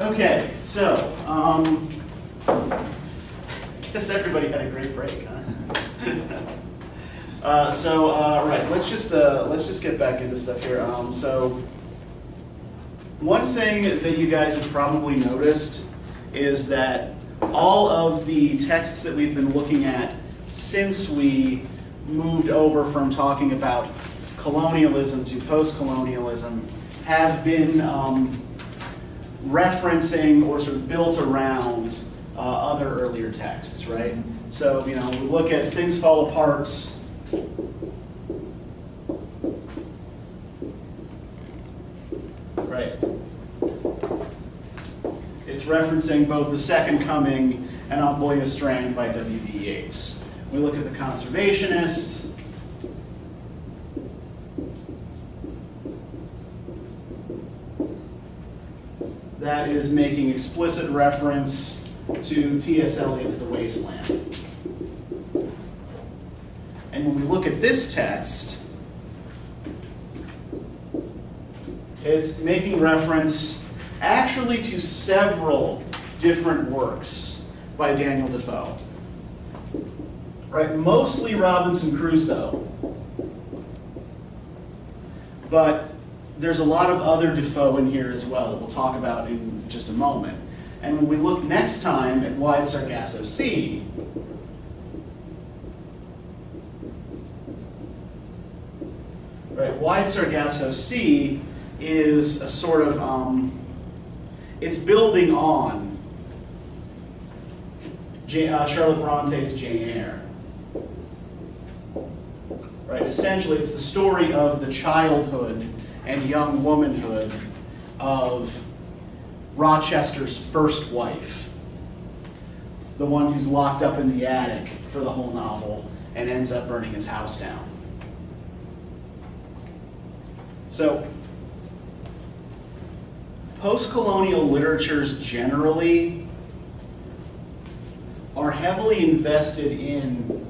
Okay, so I guess everybody had a great break, huh? Right, let's just get back into stuff here. So one thing that you guys have probably noticed is that all of the texts that we've been looking at since we moved over from talking about colonialism to post-colonialism have been referencing or sort of built around other earlier texts, right? So, we look at Things Fall Apart. Right. It's referencing both The Second Coming and On Boy Strand by W.B. Yeats. We look at The Conservationist. That is making explicit reference to T.S. Eliot's The Wasteland. And when we look at this text, it's making reference actually to several different works by Daniel Defoe. Right, mostly Robinson Crusoe, but there's a lot of other Defoe in here as well that we'll talk about in just a moment. And when we look next time at Wide Sargasso Sea, right, Wide Sargasso Sea is a sort of, it's building on Charlotte Bronte's Jane Eyre. Right, essentially it's the story of the childhood and young womanhood of Rochester's first wife, the one who's locked up in the attic for the whole novel and ends up burning his house down. So, post-colonial literatures generally are heavily invested in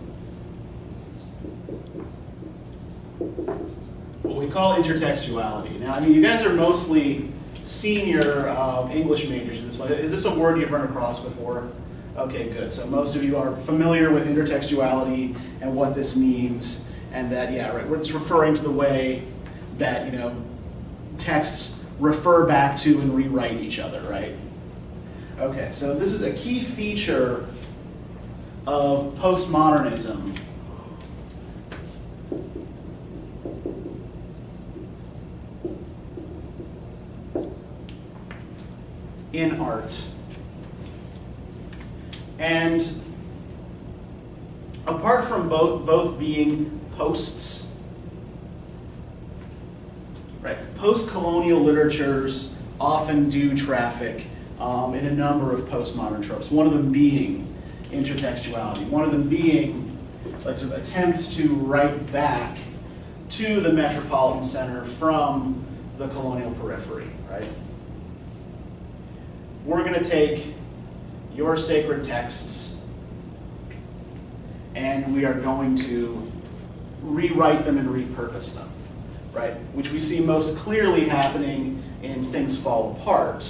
what we call intertextuality. Now, you guys are mostly senior English majors in this one. Is this a word you've run across before? Okay, good. So most of you are familiar with intertextuality and what this means, and that, yeah, right, it's referring to the way that, texts refer back to and rewrite each other, right? Okay, so this is a key feature of postmodernism. In art. And apart from both being posts, right, post-colonial literatures often do traffic in a number of postmodern tropes, one of them being intertextuality, one of them being like sort of attempts to write back to the metropolitan center from the colonial periphery, right? We're going to take your sacred texts and we are going to rewrite them and repurpose them, right? Which we see most clearly happening in Things Fall Apart.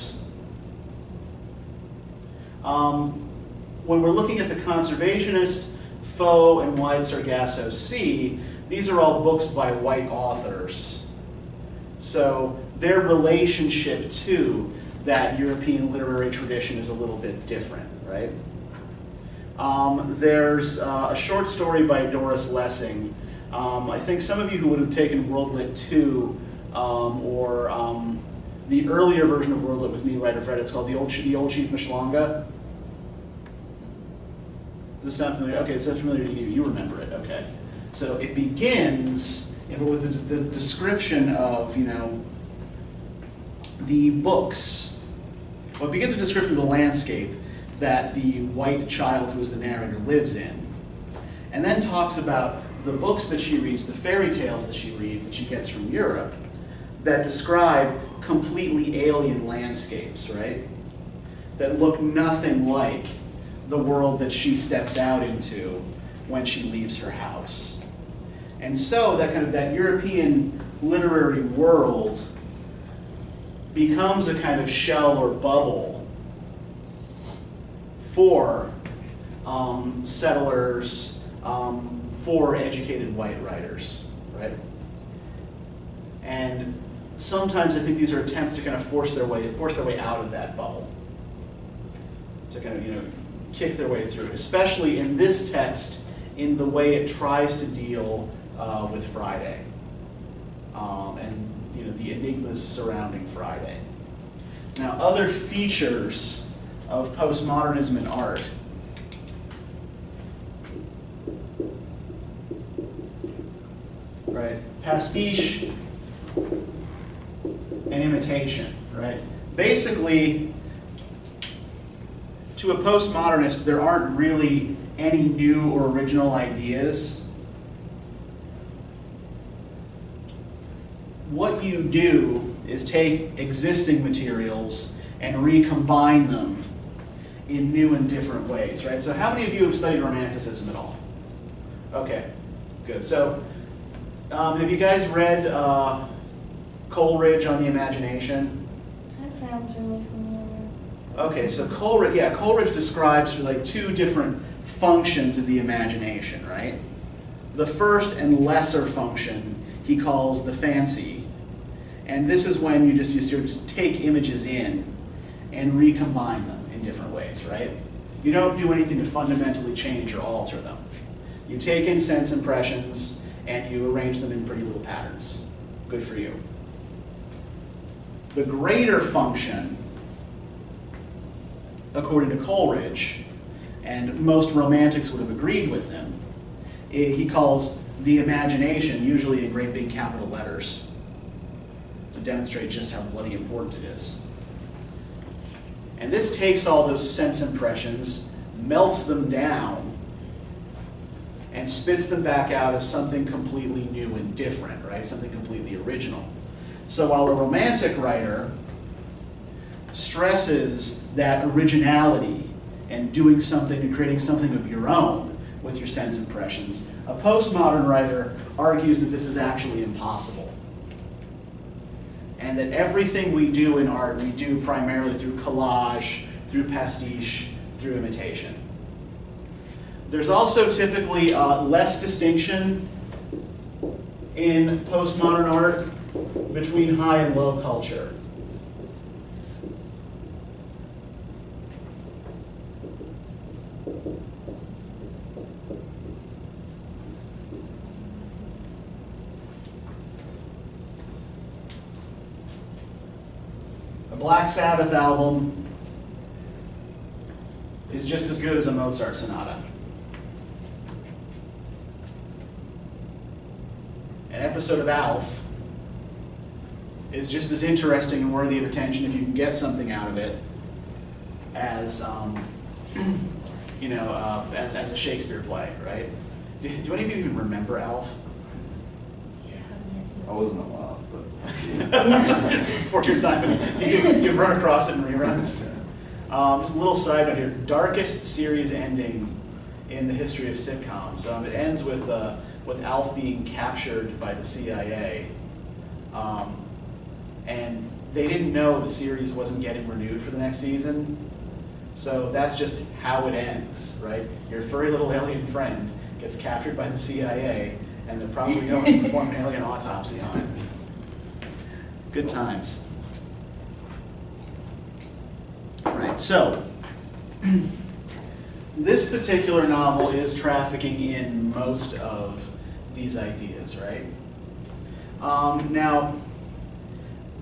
When we're looking at The Conservationist, Foe, and Wide Sargasso Sea, these are all books by white authors. So their relationship to that European literary tradition is a little bit different, right? There's a short story by Doris Lessing. I think some of you who would have taken World Lit II or the earlier version of World Lit with me might have read it. It's called The Old Chief Mishlonga. Does this sound familiar? Okay, it sounds familiar to you. You remember it, okay. So it begins with the description of, the books. Well, it begins with a description of the landscape that the white child who is the narrator lives in. And then talks about the books that she reads, the fairy tales that she reads, that she gets from Europe, that describe completely alien landscapes, right? That look nothing like the world that she steps out into when she leaves her house. And so that European literary world becomes a kind of shell or bubble for settlers, for educated white writers, right? And sometimes I think these are attempts to kind of force their way out of that bubble, to kind of kick their way through, especially in this text, in the way it tries to deal with Friday, and the enigmas surrounding Friday. Now, other features of postmodernism in art. Right, pastiche and imitation, right? Basically, to a postmodernist, there aren't really any new or original ideas. What you do is take existing materials and recombine them in new and different ways, right? So how many of you have studied Romanticism at all? Okay, good. So have you guys read Coleridge on the Imagination? That sounds really familiar. Okay, so Coleridge describes like two different functions of the imagination, right? The first and lesser function he calls the fancy. And this is when you just take images in and recombine them in different ways, right? You don't do anything to fundamentally change or alter them. You take in sense impressions and you arrange them in pretty little patterns. Good for you. The greater function, according to Coleridge, and most romantics would have agreed with him, he calls the imagination, usually in great big capital letters, to demonstrate just how bloody important it is. And this takes all those sense impressions, melts them down, and spits them back out as something completely new and different, right? Something completely original. So while a romantic writer stresses that originality and doing something and creating something of your own with your sense impressions, a postmodern writer argues that this is actually impossible. And that everything we do in art, we do primarily through collage, through pastiche, through imitation. There's also typically less distinction in postmodern art between high and low culture. A Black Sabbath album is just as good as a Mozart sonata. An episode of ALF is just as interesting and worthy of attention if you can get something out of it as, as a Shakespeare play, right? Do any of you even remember ALF? I wasn't allowed, but It's before your time, but you've run across it in reruns. Just a little side note here: darkest series ending in the history of sitcoms. It ends with Alf being captured by the CIA, and they didn't know the series wasn't getting renewed for the next season. So that's just how it ends, right? Your furry little alien friend gets captured by the CIA, and they're probably going to perform an alien autopsy on it. Good times. Right, so this particular novel is trafficking in most of these ideas, right? Now,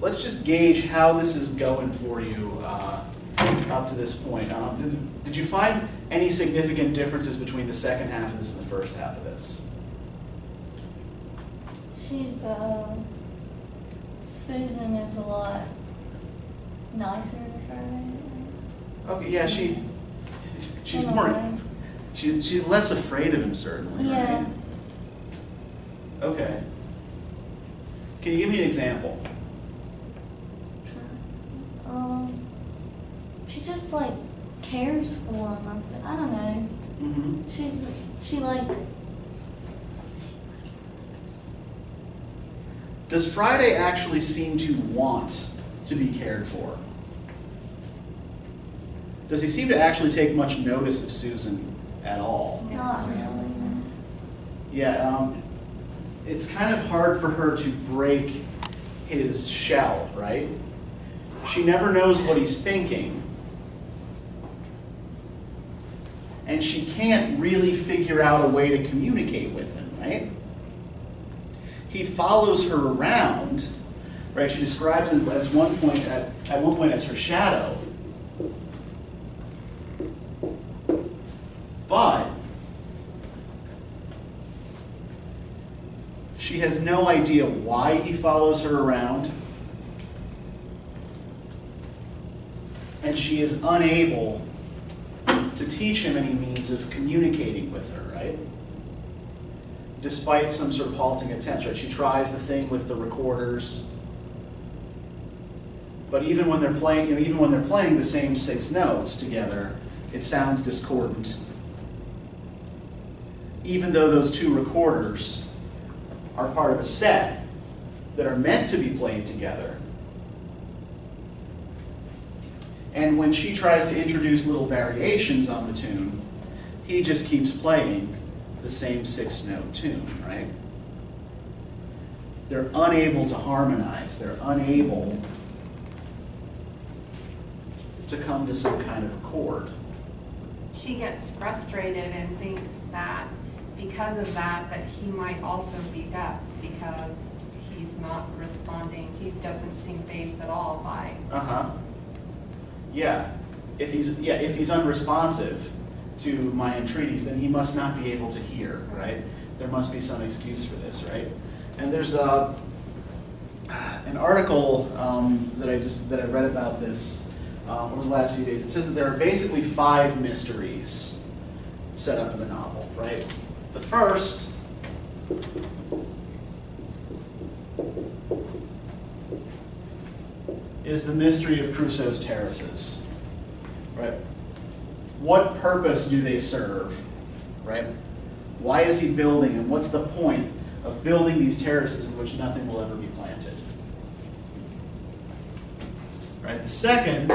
let's just gauge how this is going for you up to this point. Did you find any significant differences between the second half of this and the first half of this? Susan is a lot nicer to Friday. Okay, yeah, she's more, she's less afraid of him, certainly, Yeah. right? Okay. Can you give me an example? She just like cares for him. I don't know. Mm-hmm. She like. Does Friday actually seem to want to be cared for. Does he seem to actually take much notice of Susan at all? Not really. Yeah, it's kind of hard for her to break his shell, right? She never knows what he's thinking. And she can't really figure out a way to communicate with him, right? He follows her around, right? She describes him as at one point as her shadow. But she has no idea why he follows her around. And she is unable to teach him any means of communicating with her, right? Despite some sort of halting attempts, right? She tries the thing with the recorders. But even when they're playing, even when they're playing the same 6 notes together, it sounds discordant. Even though those 2 recorders are part of a set that are meant to be played together. And when she tries to introduce little variations on the tune, he just keeps playing the same 6-note tune, right? They're unable to harmonize. They're unable to come to some kind of accord. She gets frustrated and thinks that because of that, that he might also be deaf because he's not responding. He doesn't seem phased at all by. Yeah. If he's unresponsive to my entreaties, then he must not be able to hear, right? There must be some excuse for this, right? And there's an article that I read about this over the last few days. It says that there are basically 5 mysteries set up in the novel, right? The first is the mystery of Crusoe's terraces, right? What purpose do they serve, right? Why is he building, and what's the point of building these terraces in which nothing will ever be planted? Right. The second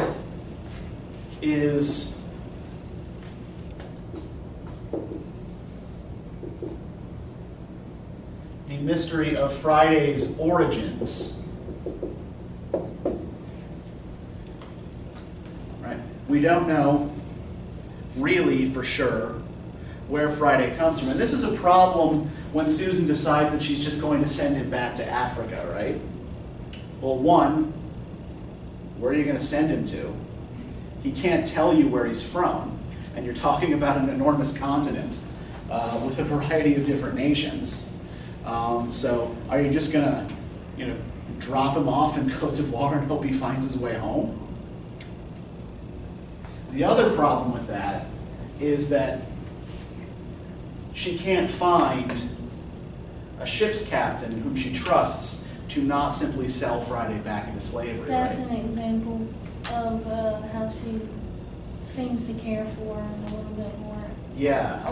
is the mystery of Friday's origins. Right? We don't know really for sure where Friday comes from. And this is a problem when Susan decides that she's just going to send him back to Africa, right? Well, one, where are you going to send him to? He can't tell you where he's from, and you're talking about an enormous continent with a variety of different nations. So are you just going to, drop him off in Cote d'Ivoire and hope he finds his way home? The other problem with that is that she can't find a ship's captain whom she trusts to not simply sell Friday back into slavery. That's right? an example of how she seems to care for him a little bit more. Yeah.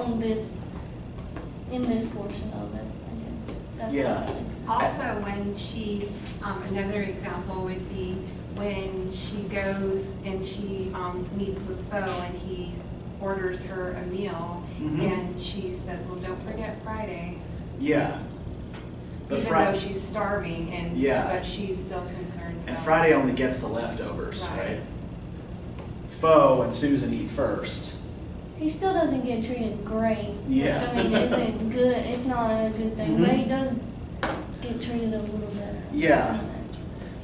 In this portion of it, I guess. That's Yeah. what I think. Also, when she, another example would be when she goes and she meets with Foe and he orders her a meal, Mhm. and she says, well, don't forget Friday. Yeah. But Even though she's starving, Yeah. but she's still concerned And about. Friday only gets the leftovers, Right. right? Foe and Susan eat first. He still doesn't get treated great, Yeah. which I mean isn't good. It's not a good thing, but Mhm. he does get treated a little better. Yeah.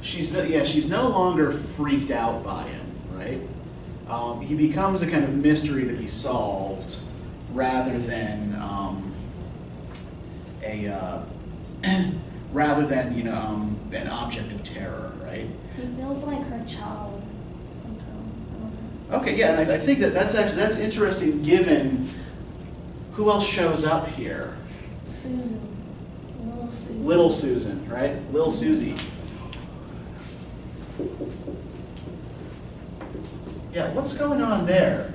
She's no longer freaked out by him, right? He becomes a kind of mystery to be solved rather than an object of terror, right? He feels like her child sometimes. I don't know. Okay, yeah, and I think that's interesting given who else shows up here. Susan. Little Susan. Little Susan, right? Little Susie. Yeah, what's going on there?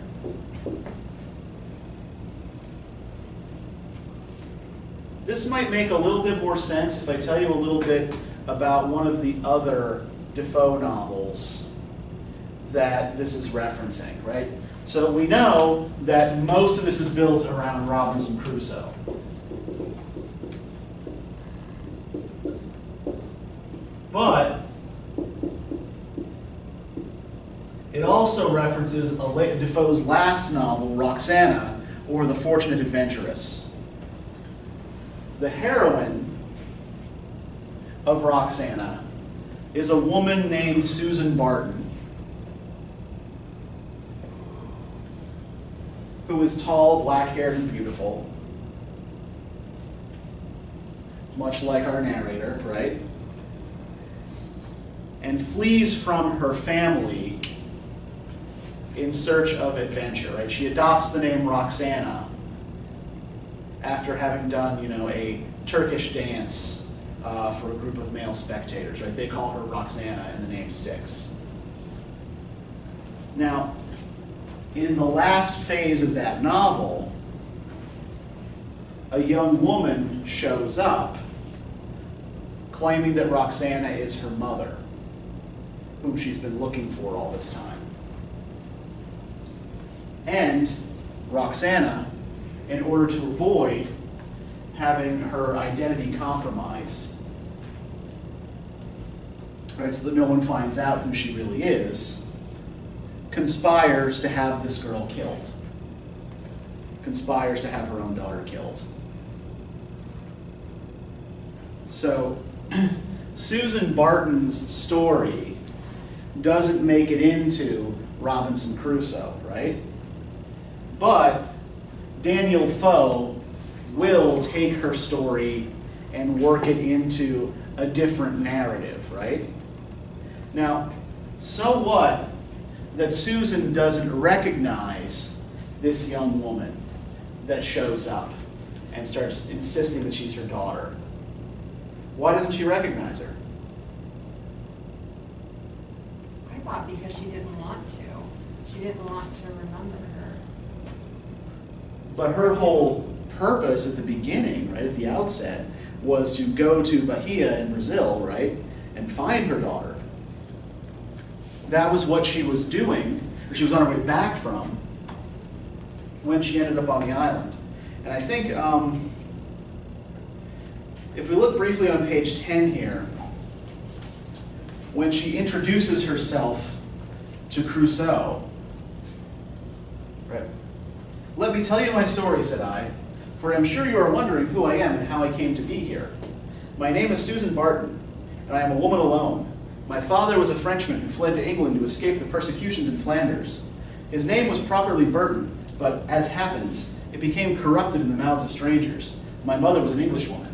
This might make a little bit more sense if I tell you a little bit about one of the other Defoe novels that this is referencing, right? So we know that most of this is built around Robinson Crusoe. But it also references Defoe's last novel, Roxana, or The Fortunate Adventuress. The heroine of Roxana is a woman named Susan Barton, who is tall, black-haired, and beautiful, much like our narrator, right? And flees from her family in search of adventure, right? She adopts the name Roxana after having done, a Turkish dance for a group of male spectators, right? They call her Roxana, and the name sticks. Now, in the last phase of that novel, a young woman shows up claiming that Roxana is her mother, whom she's been looking for all this time. And Roxana, in order to avoid having her identity compromised, right, so that no one finds out who she really is, conspires to have this girl killed. Conspires to have her own daughter killed. So, Susan Barton's story doesn't make it into Robinson Crusoe, right? But Daniel Foe will take her story and work it into a different narrative, right? Now, so what that Susan doesn't recognize this young woman that shows up and starts insisting that she's her daughter? Why doesn't she recognize her? I thought because she didn't want to. She didn't want to remember her. But her whole purpose at the beginning, right, at the outset, was to go to Bahia in Brazil, right, and find her daughter. That was what she was doing, or she was on her way back from, when she ended up on the island. And I think, if we look briefly on page 10 here, when she introduces herself to Crusoe, right? "Let me tell you my story," said I, "for I am sure you are wondering who I am and how I came to be here. My name is Susan Barton, and I am a woman alone. My father was a Frenchman who fled to England to escape the persecutions in Flanders. His name was properly Burton, but as happens, it became corrupted in the mouths of strangers. My mother was an Englishwoman.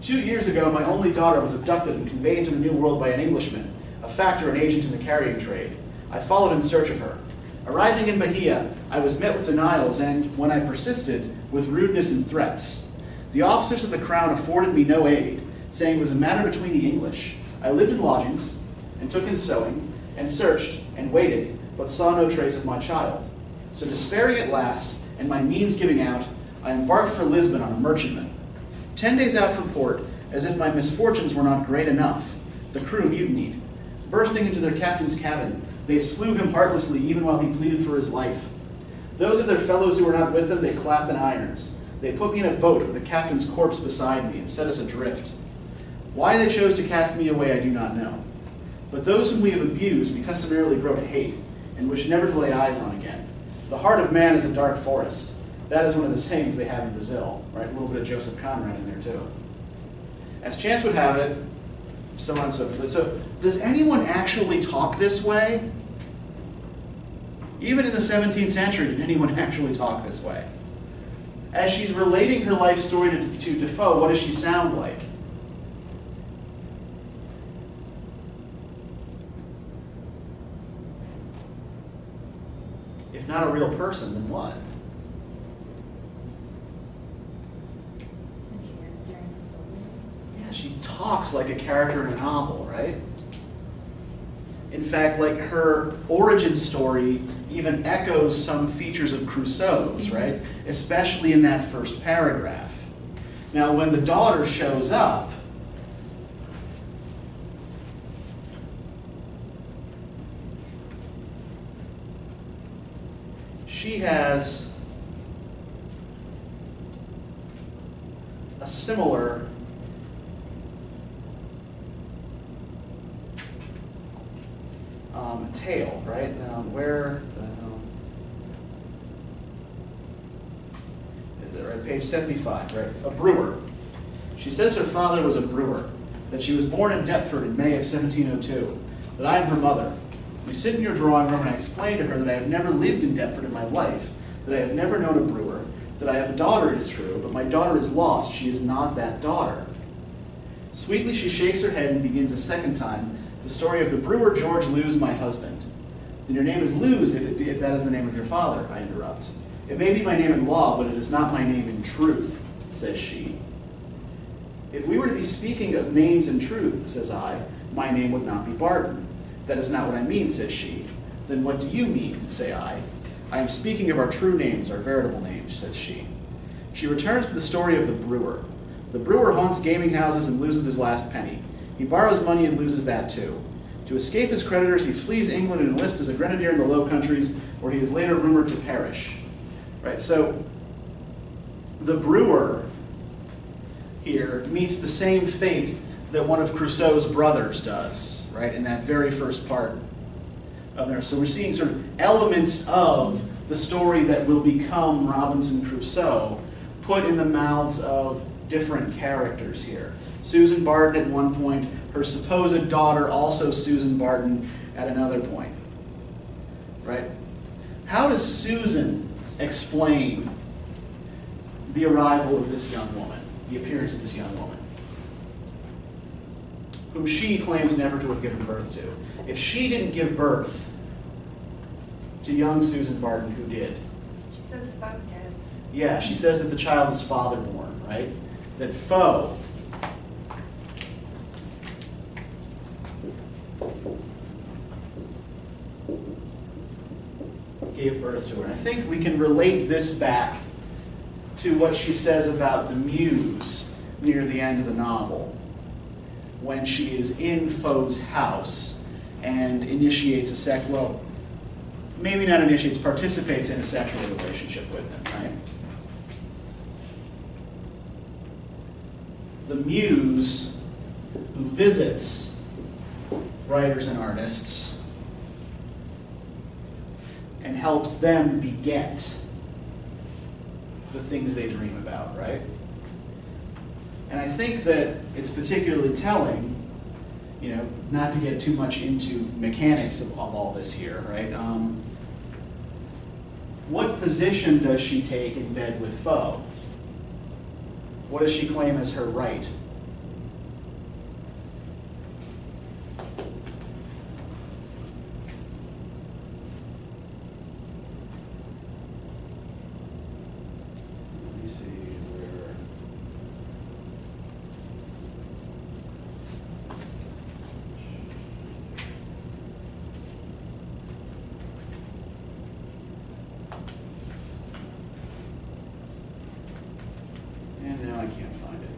2 years ago, my only daughter was abducted and conveyed to the New World by an Englishman, a factor and agent in the carrying trade. I followed in search of her. Arriving in Bahia, I was met with denials and, when I persisted, with rudeness and threats. The officers of the Crown afforded me no aid, saying it was a matter between the English. I lived in lodgings, and took in sewing, and searched, and waited, but saw no trace of my child. So despairing at last, and my means giving out, I embarked for Lisbon on a merchantman. 10 days out from port, as if my misfortunes were not great enough, the crew mutinied. Bursting into their captain's cabin, they slew him heartlessly even while he pleaded for his life. Those of their fellows who were not with him they clapped in irons. They put me in a boat with the captain's corpse beside me and set us adrift. Why they chose to cast me away I do not know. But those whom we have abused we customarily grow to hate, and wish never to lay eyes on again. The heart of man is a dark forest. That is one of the sayings they have in Brazil, right? A little bit of Joseph Conrad in there too. As chance would have it, so on and so forth. So, does anyone actually talk this way? Even in the 17th century, did anyone actually talk this way? As she's relating her life story to Defoe, what does she sound like? If not a real person, then what? Yeah, she talks like a character in a novel, right? In fact, like her origin story even echoes some features of Crusoe's, right? Especially in that first paragraph. Now, when the daughter shows up, she has a similar tale, right? Now, where the hell is it, right? Page 75, right? A brewer. She says her father was a brewer, that she was born in Deptford in May of 1702, that I am her mother. We sit in your drawing room and I explain to her that I have never lived in Deptford in my life, that I have never known a brewer, that I have a daughter, it is true, but my daughter is lost. She is not that daughter. Sweetly she shakes her head and begins a second time, the story of the brewer George Lewes, my husband. Then your name is Lewes, if that is the name of your father, I interrupt. It may be my name in law, but it is not my name in truth, says she. If we were to be speaking of names in truth, says I, my name would not be Barton. That is not what I mean, says she. Then what do you mean, say I? I am speaking of our true names, our veritable names, says she. She returns to the story of the brewer. The brewer haunts gaming houses and loses his last penny. He borrows money and loses that too. To escape his creditors, he flees England and enlists as a grenadier in the Low Countries, where he is later rumored to perish. Right, so the brewer here meets the same fate that one of Crusoe's brothers does, right, in that very first part of there. So we're seeing sort of elements of the story that will become Robinson Crusoe put in the mouths of different characters here. Susan Barton at one point, her supposed daughter, also Susan Barton, at another point. Right? How does Susan explain the arrival of this young woman, the appearance of this young woman, whom she claims never to have given birth to? If she didn't give birth to young Susan Barton, who did? She says Foe did. Yeah, she says that the child is father-born, right? That Foe gave birth to her. And I think we can relate this back to what she says about the muse near the end of the novel, when she is in Foe's house and initiates maybe not initiates, participates in a sexual relationship with him, right? The muse who visits writers and artists and helps them beget the things they dream about, right? And I think that it's particularly telling, not to get too much into mechanics of all this here, right? What position does she take in bed with Foe? What does she claim as her right? Let me see where. And now I can't find it.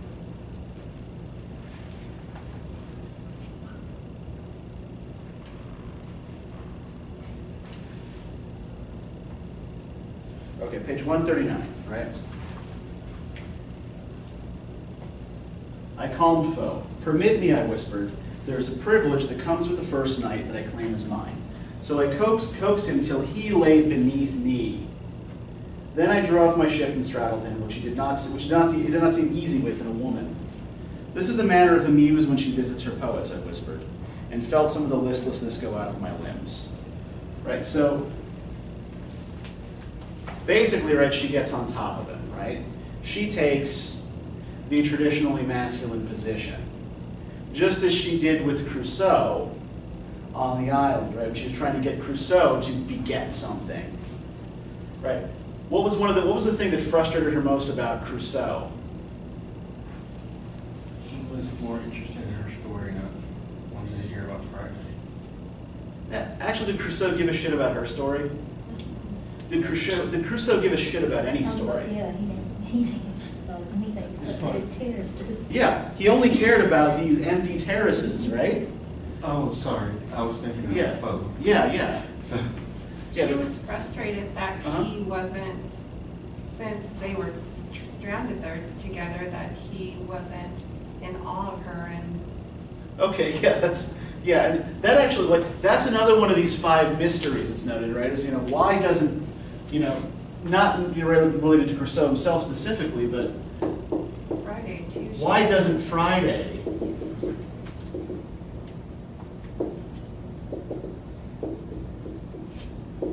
Okay, page 139, right? I calmed Foe. Permit me, I whispered. There is a privilege that comes with the first night that I claim as mine. So I coaxed him till he lay beneath me. Then I drew off my shift and straddled him, which he did not seem easy with in a woman. This is the manner of the muse when she visits her poets, I whispered, and felt some of the listlessness go out of my limbs. Right, so basically, right, she gets on top of him, right? She takes the traditionally masculine position, just as she did with Crusoe on the island, right? She was trying to get Crusoe to beget something, right? What was the thing that frustrated her most about Crusoe? He was more interested in her story, not wanted to hear about Friday. Actually, did Crusoe give a shit about her story? Did Crusoe give a shit about any story? Yeah, he didn't about anything except his terraces. Yeah, he only cared about these empty terraces, right? Oh, sorry. I was thinking of Yeah. Foe. Yeah. So, Yeah, She but- was frustrated that Uh-huh. he wasn't, since they were stranded there together, that he wasn't in awe of her and Okay, yeah, and that actually, like, that's another one of these 5 mysteries that's noted, right? Is, why doesn't, not related to Crusoe himself specifically, but Friday too. she- why doesn't Friday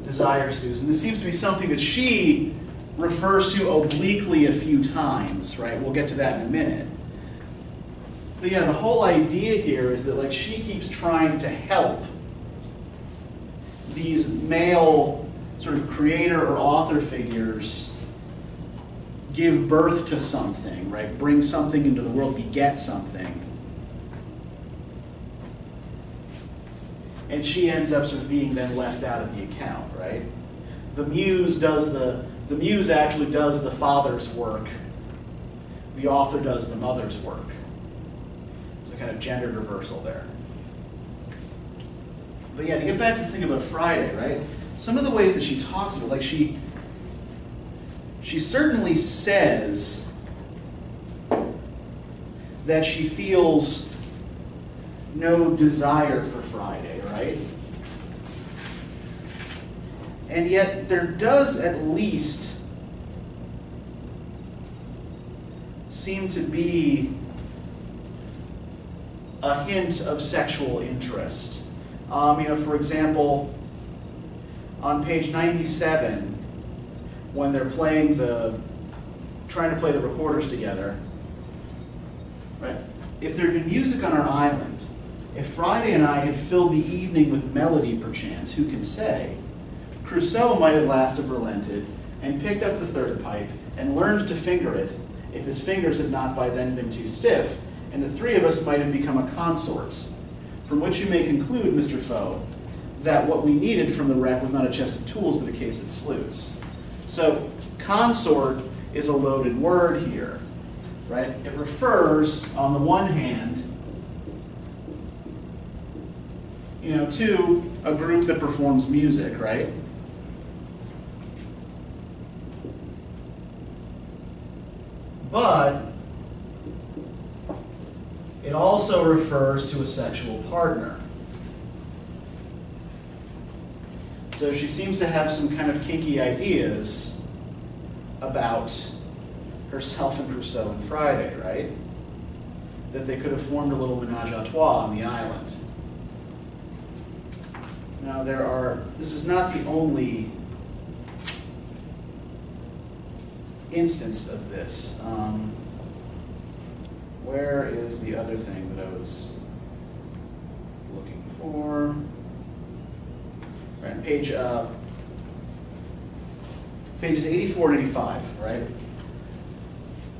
desire Susan? This seems to be something that she refers to obliquely a few times, right? We'll get to that in a minute. But yeah, the whole idea here is that, like, she keeps trying to help these male sort of creator or author figures give birth to something, right? Bring something into the world, beget something. And she ends up sort of being then left out of the account, right? The muse actually does the father's work. The author does the mother's work. It's a kind of gendered reversal there. But yeah, to get back to the thing about Friday, right? Some of the ways that she talks about it, like she certainly says that she feels no desire for Friday, right? And yet there does at least seem to be a hint of sexual interest. For example, on page 97, when they're trying to play the recorders together, right? If there'd been music on our island, if Friday and I had filled the evening with melody perchance, who can say? Crusoe might at last have relented, and picked up the third pipe, and learned to finger it, if his fingers had not by then been too stiff, and the 3 of us might have become a consort. From which you may conclude, Mr. Foe, that what we needed from the wreck was not a chest of tools, but a case of flutes. So, consort is a loaded word here, right? It refers, on the one hand, to a group that performs music, right? But it also refers to a sexual partner. So she seems to have some kind of kinky ideas about herself and Crusoe and Friday, right? That they could have formed a little menage a trois on the island. Now this is not the only instance of this. Where is the other thing that I was looking for? Right, pages 84 and 85, right?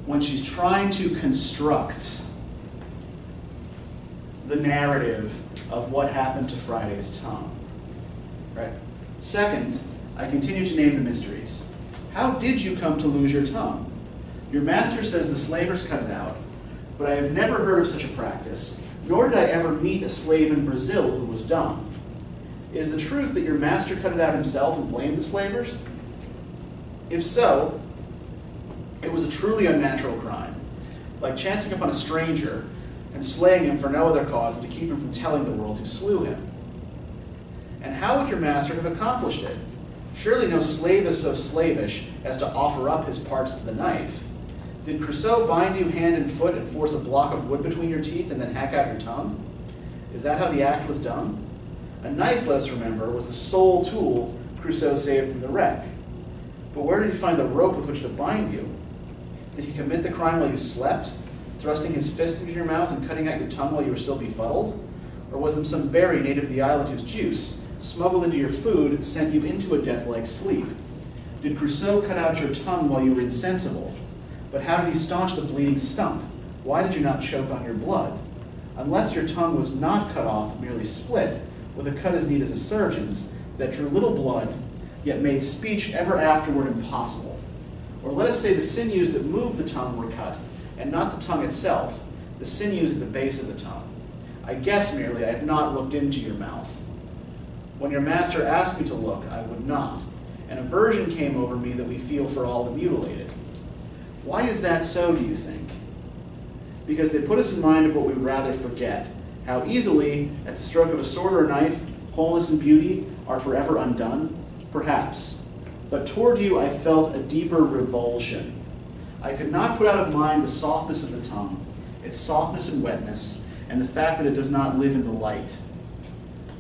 When she's trying to construct the narrative of what happened to Friday's tongue, right? Second, I continue to name the mysteries. How did you come to lose your tongue? Your master says the slavers cut it out, but I have never heard of such a practice, nor did I ever meet a slave in Brazil who was dumb. Is the truth that your master cut it out himself and blamed the slavers? If so, it was a truly unnatural crime, like chancing upon a stranger and slaying him for no other cause than to keep him from telling the world who slew him. And how would your master have accomplished it? Surely no slave is so slavish as to offer up his parts to the knife. Did Crusoe bind you hand and foot and force a block of wood between your teeth and then hack out your tongue? Is that how the act was done? A knife, let us remember, was the sole tool Crusoe saved from the wreck. But where did he find the rope with which to bind you? Did he commit the crime while you slept, thrusting his fist into your mouth and cutting out your tongue while you were still befuddled? Or was them some berry native to the island whose juice, smuggled into your food, sent you into a death-like sleep? Did Crusoe cut out your tongue while you were insensible? But how did he staunch the bleeding stump? Why did you not choke on your blood? Unless your tongue was not cut off, but merely split, with a cut as neat as a surgeon's, that drew little blood, yet made speech ever afterward impossible. Or let us say the sinews that move the tongue were cut, and not the tongue itself, the sinews at the base of the tongue. I guess merely I have not looked into your mouth. When your master asked me to look, I would not. An aversion came over me that we feel for all the mutilated. Why is that so, do you think? Because they put us in mind of what we would rather forget. How easily, at the stroke of a sword or a knife, wholeness and beauty are forever undone? Perhaps. But toward you I felt a deeper revulsion. I could not put out of mind the softness of the tongue, its softness and wetness, and the fact that it does not live in the light.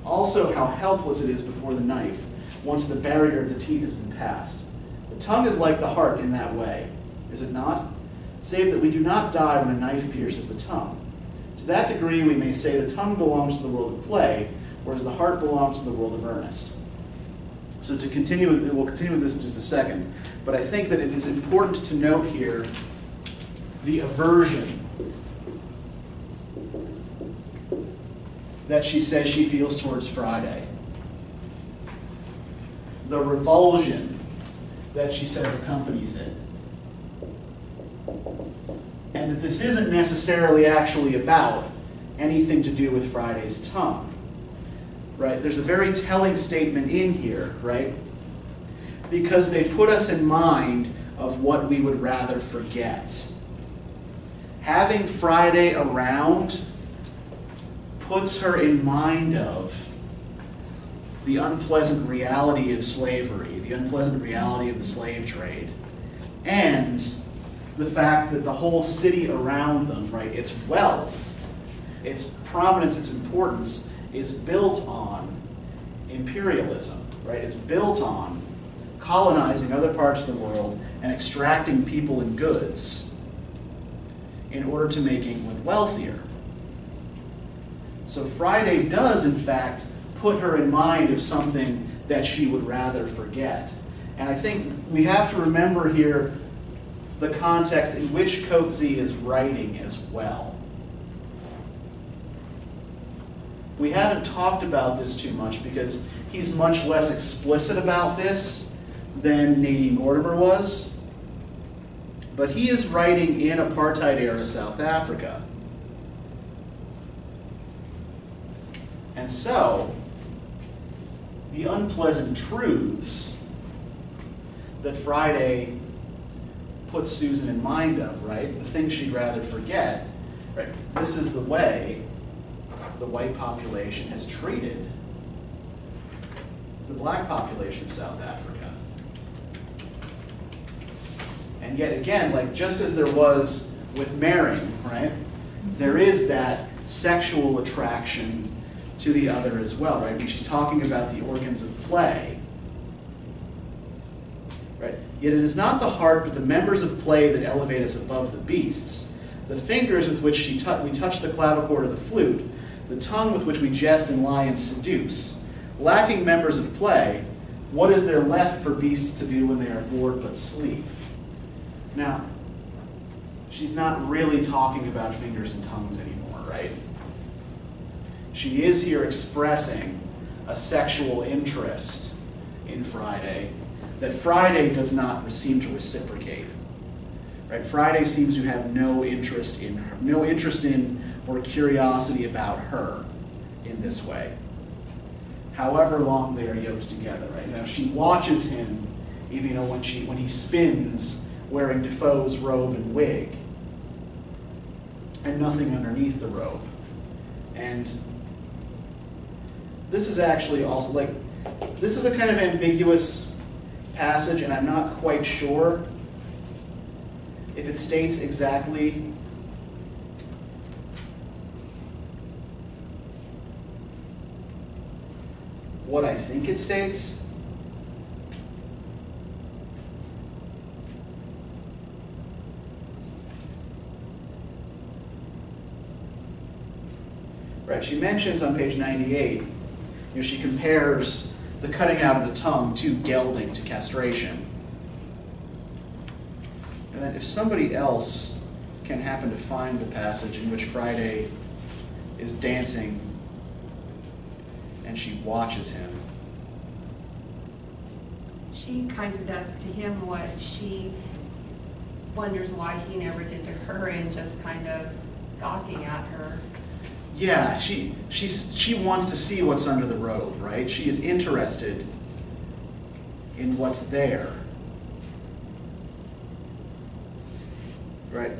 Also, how helpless it is before the knife, once the barrier of the teeth has been passed. The tongue is like the heart in that way, is it not? Save that we do not die when a knife pierces the tongue. To that degree, we may say the tongue belongs to the world of play, whereas the heart belongs to the world of earnest. So to continue, we'll continue with this in just a second, but I think that it is important to note here the aversion that she says she feels towards Friday. The revulsion that she says accompanies it. And that this isn't necessarily actually about anything to do with Friday's tongue. Right? There's a very telling statement in here, right? Because they put us in mind of what we would rather forget. Having Friday around puts her in mind of the unpleasant reality of slavery, the unpleasant reality of the slave trade, and the fact that the whole city around them, right, its wealth, its prominence, its importance, is built on imperialism, right? It's built on colonizing other parts of the world and extracting people and goods in order to make England wealthier. So Friday does, in fact, put her in mind of something that she would rather forget. And I think we have to remember here the context in which Coetzee is writing as well. We haven't talked about this too much because he's much less explicit about this than Nadine Mortimer was. But he is writing in apartheid-era South Africa. And so, the unpleasant truths that Friday puts Susan in mind of, right? The things she'd rather forget, right? This is the way the white population has treated the black population of South Africa. And yet again, like just as there was with marrying, right? There is that sexual attraction to the other as well, right? When she's talking about the organs of play, right? Yet it is not the heart, but the members of play that elevate us above the beasts. The fingers with which we touch the clavichord or the flute, the tongue with which we jest and lie and seduce. Lacking members of play, what is there left for beasts to do when they are bored but sleep? Now, she's not really talking about fingers and tongues anymore, right? She is here expressing a sexual interest in Friday that Friday does not seem to reciprocate. Right? Friday seems to have no interest in her, no interest in or curiosity about her in this way. However long they are yoked together, right? You know, she watches him, even when he spins wearing Defoe's robe and wig, and nothing underneath the robe. And this is actually also this is a kind of ambiguous passage, and I'm not quite sure if it states exactly what I think it states. Right, she mentions on page 98, she compares the cutting out of the tongue to gelding, to castration. And then if somebody else can happen to find the passage in which Friday is dancing and she watches him. She kind of does to him what she wonders why he never did to her, and just kind of gawking at her. Yeah, she wants to see what's under the robe, right? She is interested in what's there. Right?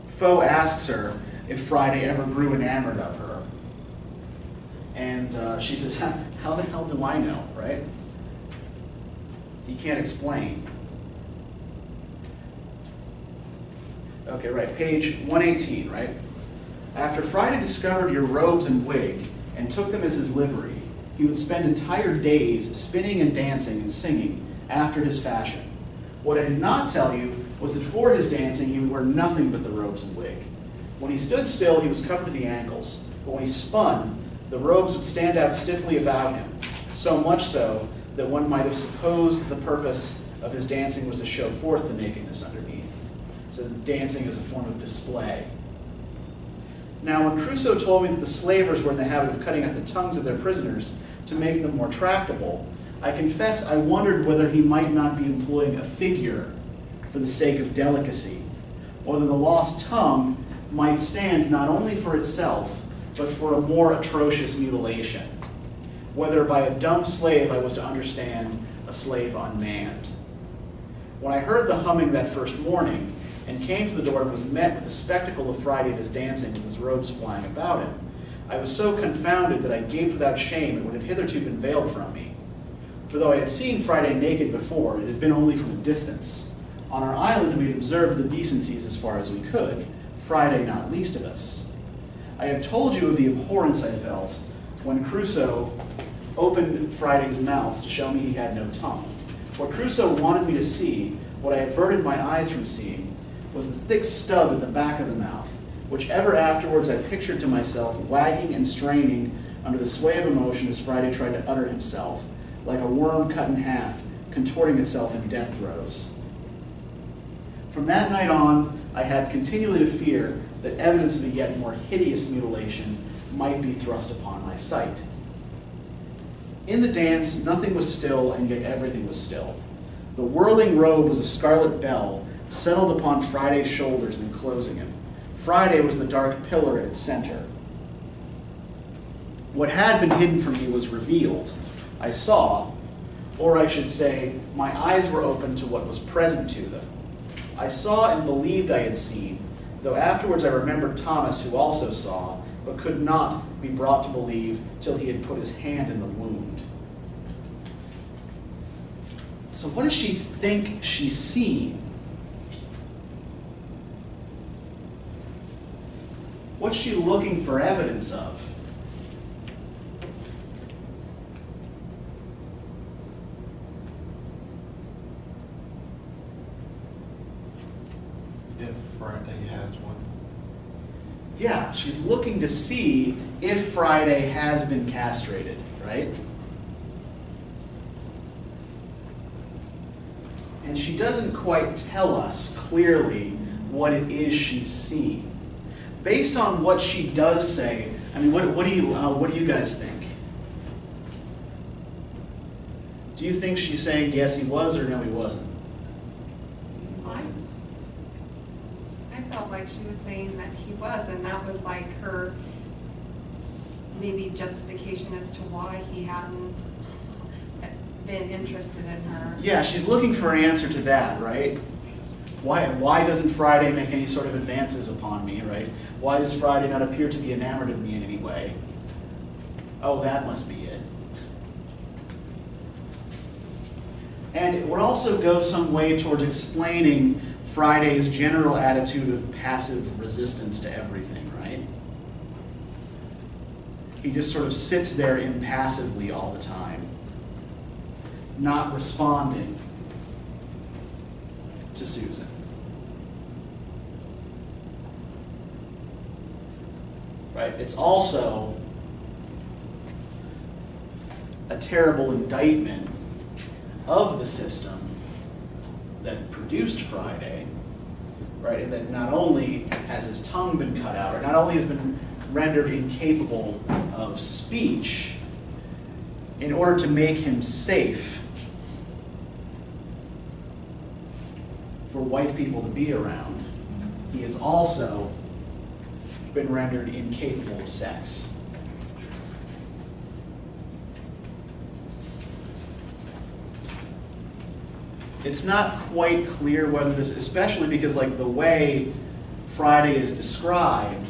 Foe asks her if Friday ever grew enamored of her. And she says, how the hell do I know, right? He can't explain. Okay, right, page 118, right? After Friday discovered your robes and wig and took them as his livery, he would spend entire days spinning and dancing and singing after his fashion. What I did not tell you was that for his dancing he would wear nothing but the robes and wig. When he stood still, he was covered to the ankles, but when he spun, the robes would stand out stiffly about him, so much so that one might have supposed the purpose of his dancing was to show forth the nakedness underneath. So dancing is a form of display. Now, when Crusoe told me that the slavers were in the habit of cutting out the tongues of their prisoners to make them more tractable, I confess I wondered whether he might not be employing a figure for the sake of delicacy, or that the lost tongue might stand not only for itself, but for a more atrocious mutilation, whether by a dumb slave I was to understand a slave unmanned. When I heard the humming that first morning, and came to the door and was met with the spectacle of Friday at his dancing with his robes flying about him, I was so confounded that I gaped without shame at what had hitherto been veiled from me. For though I had seen Friday naked before, it had been only from a distance. On our island we had observed the decencies as far as we could, Friday not least of us. I have told you of the abhorrence I felt when Crusoe opened Friday's mouth to show me he had no tongue. What Crusoe wanted me to see, what I averted my eyes from seeing, was the thick stub at the back of the mouth, which ever afterwards I pictured to myself wagging and straining under the sway of emotion as Friday tried to utter himself, like a worm cut in half, contorting itself in death throes. From that night on, I had continually to fear that evidence of a yet more hideous mutilation might be thrust upon my sight. In the dance, nothing was still, and yet everything was still. The whirling robe was a scarlet bell, settled upon Friday's shoulders and enclosing him. Friday was the dark pillar at its center. What had been hidden from me was revealed. I saw, or I should say, my eyes were open to what was present to them. I saw and believed I had seen, though afterwards I remembered Thomas, who also saw, but could not be brought to believe till he had put his hand in the wound. So what does she think she's seen? What's she looking for evidence of? If Friday has one. Yeah, she's looking to see if Friday has been castrated, right? And she doesn't quite tell us clearly what it is she's seeing. Based on what she does say, I mean, what do you guys think? Do you think she's saying yes he was or no he wasn't? I felt like she was saying that he was, and that was like her maybe justification as to why he hadn't been interested in her. Yeah, she's looking for an answer to that, right? Why doesn't Friday make any sort of advances upon me, right? Why does Friday not appear to be enamored of me in any way? Oh, that must be it. And it would also go some way towards explaining Friday's general attitude of passive resistance to everything, right? He just sort of sits there impassively all the time, not responding to Susan. Right? It's also a terrible indictment of the system that produced Friday, right? And that not only has his tongue been cut out, or not only has been rendered incapable of speech in order to make him safe for white people to be around, he is also been rendered incapable of sex. It's not quite clear whether this, especially because like the way Friday is described,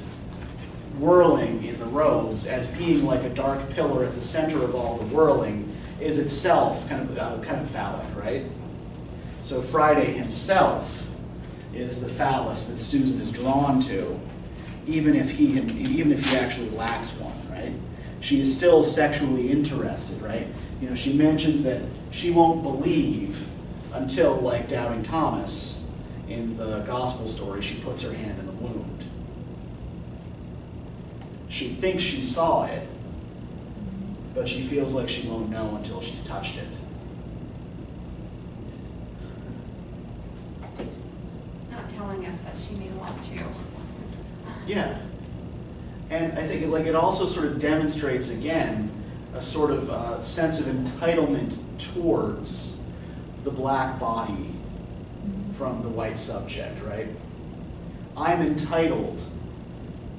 whirling in the robes as being like a dark pillar at the center of all the whirling, is itself kind of phallic, right? So Friday himself is the phallus that Susan is drawn to, even if he actually lacks one, right? She is still sexually interested, right? You know, she mentions that she won't believe until, like Doubting Thomas in the gospel story, she puts her hand in the wound. She thinks she saw it, but she feels like she won't know until she's touched it. Not telling us that she may want to. Yeah. And I think it also sort of demonstrates, again, a sort of sense of entitlement towards the black body from the white subject, right? I'm entitled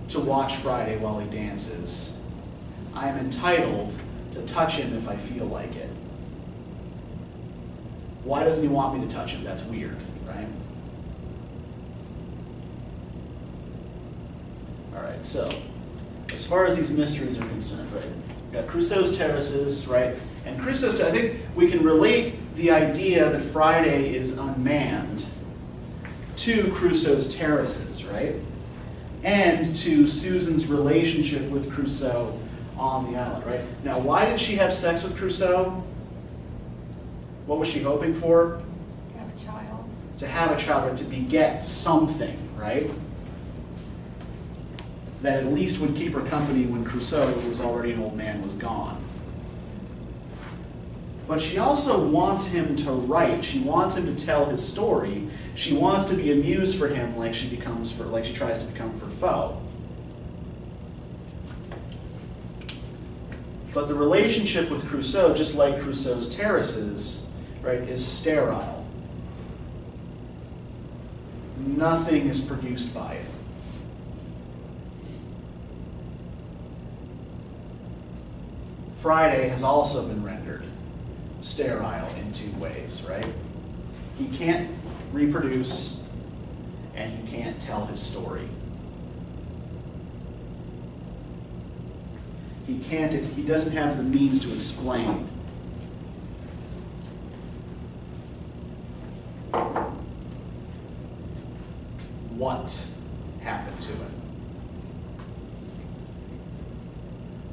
to watch Friday while he dances. I am entitled to touch him if I feel like it. Why doesn't he want me to touch him? That's weird, right? All right, so as far as these mysteries are concerned, right? We've got Crusoe's terraces, right? And Crusoe's, I think we can relate the idea that Friday is unmanned to Crusoe's terraces, right? And to Susan's relationship with Crusoe on the island, right? Now, why did she have sex with Crusoe? What was she hoping for? To have a child. To have a child, right? To beget something, right? That at least would keep her company when Crusoe, who was already an old man, was gone. But she also wants him to write. She wants him to tell his story. She wants to be a muse for him like she tries to become for Foe. But the relationship with Crusoe, just like Crusoe's terraces, right, is sterile. Nothing is produced by it. Friday has also been rendered sterile in two ways, right? He can't reproduce, and he can't tell his story. He doesn't have the means to explain. What happened to him?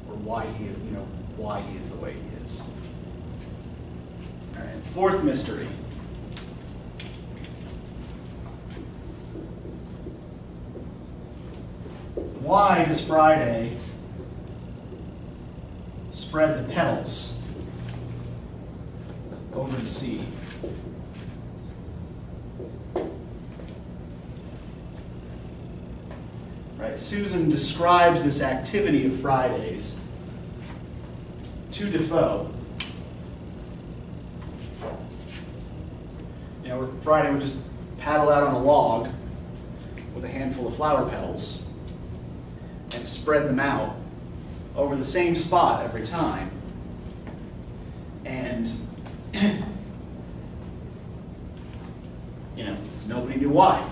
Or why he is the way he is. All right, fourth mystery. Why does Friday spread the petals over the sea? Right, Susan describes this activity of Friday's to Defoe. You know, Friday would just paddle out on a log with a handful of flower petals and spread them out over the same spot every time. And, nobody knew why.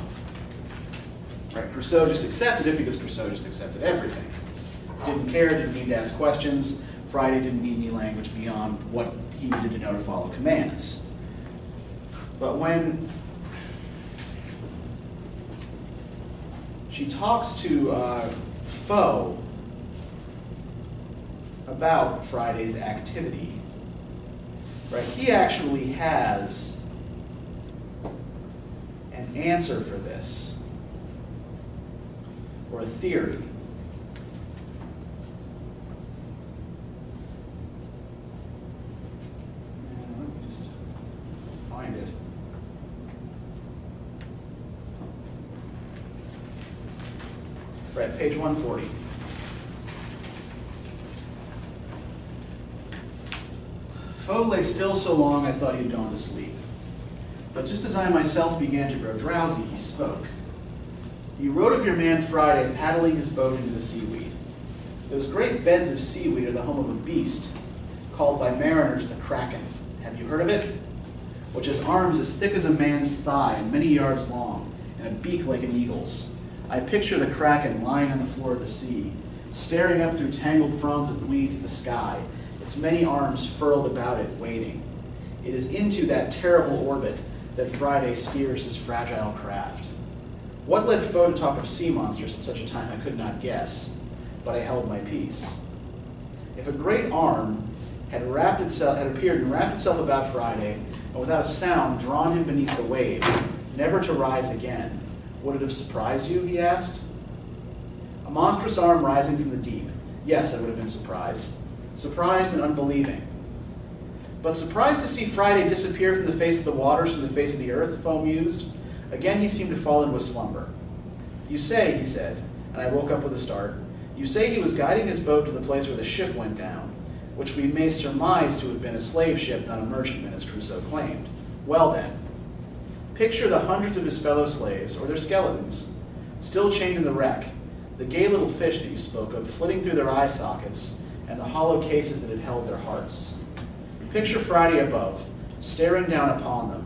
Right, Crusoe just accepted it because Crusoe just accepted everything. Didn't care, didn't need to ask questions. Friday didn't need any language beyond what he needed to know to follow commands. But when she talks to Foe about Friday's activity, right, he actually has an answer for this, or a theory. Let me just find it. Right, page 140. Foe lay still so long I thought he had gone to sleep. But just as I myself began to grow drowsy, he spoke. You wrote of your man Friday paddling his boat into the seaweed. Those great beds of seaweed are the home of a beast called by mariners the kraken. Have you heard of it? Which has arms as thick as a man's thigh and many yards long, and a beak like an eagle's. I picture the kraken lying on the floor of the sea, staring up through tangled fronds of weeds at the sky, its many arms furled about it, waiting. It is into that terrible orbit that Friday steers his fragile craft. What led Foe to talk of sea monsters at such a time I could not guess, but I held my peace. If a great arm had appeared and wrapped itself about Friday, and without a sound drawn him beneath the waves, never to rise again, would it have surprised you, he asked? A monstrous arm rising from the deep. Yes, I would have been surprised. Surprised and unbelieving. But surprised to see Friday disappear from the face of the waters, from the face of the earth, Foe mused. Again he seemed to fall into a slumber. You say, he said, and I woke up with a start, you say he was guiding his boat to the place where the ship went down, which we may surmise to have been a slave ship, not a merchantman, as Crusoe claimed. Well then, picture the hundreds of his fellow slaves, or their skeletons, still chained in the wreck, the gay little fish that you spoke of flitting through their eye sockets, and the hollow cases that had held their hearts. Picture Friday above, staring down upon them,